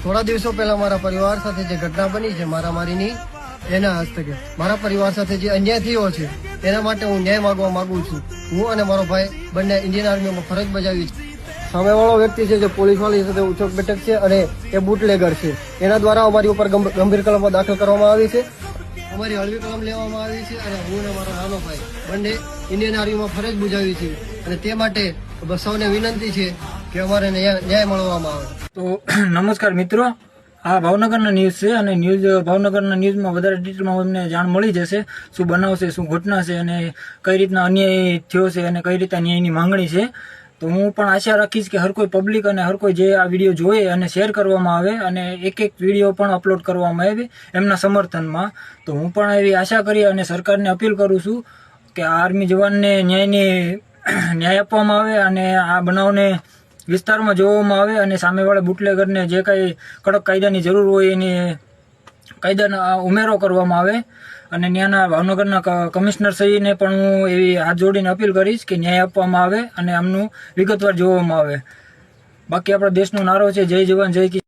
થોડા દિવસો પહેલા મારા પરિવાર સાથે જે ઘટના બની છે મારામારીની, એના હસ્તકે મારા પરિવાર સાથે જે અન્યાય થયો છે એના માટે હું ન્યાય માંગવા માંગુ છું. હું અને મારો ભાઈ બંને ઇન્ડિયન આર્મીમાં ફરજ બજાવી છે. સામેવાળો વ્યક્તિ છે જે પોલીસવાળી સાથે ઉચક બેઠક છે અને એ બુટલેગર છે. એના દ્વારા અમારી ઉપર ગંભીર કલમો દાખલ કરવામાં આવી છે. અમારી હળવી કલમ લેવામાં આવી છે અને હું અને મારો નાનો ભાઈ બંને ઇન્ડિયન આર્મીમાં ફરજ બજાવી છે અને તે માટે સૌને વિનંતી છે કે અમારે ન્યાય મળવામાં આવે. તો નમસ્કાર મિત્રો, આ ભાવનગરના ન્યૂઝ છે અને ભાવનગરના ન્યૂઝમાં વધારે ડિટેલમાં અમને જાણ મળી જશે શું બનાવ છે, શું ઘટના છે અને કઈ રીતના અન્યાય થયો છે અને કઈ રીતના ન્યાયની માંગણી છે. તો હું પણ આશા રાખીશ કે હર કોઈ પબ્લિક અને હર કોઈ જે આ વિડીયો જોઈએ અને શેર કરવામાં આવે અને એક વિડીયો પણ અપલોડ કરવામાં આવે એમના સમર્થનમાં. તો હું પણ એવી આશા કરી અને સરકારને અપીલ કરું છું કે આ આર્મી જવાનને ન્યાય આપવામાં આવે અને આ બનાવને વિસ્તારમાં જોવામાં આવે અને સામેવાળા બુટલેગરને જે કાંઈ કડક કાયદાની જરૂર હોય એની કાયદાના ઉમેરો કરવામાં આવે. અને ત્યાંના ભાવનગરના કમિશનરશ્રીને પણ હું એવી હાથ જોડીને અપીલ કરીશ કે ન્યાય આપવામાં આવે અને આમનું વિગતવાર જોવામાં આવે. બાકી આપણા દેશનો નારો છે જય જવાન જય કિસાન.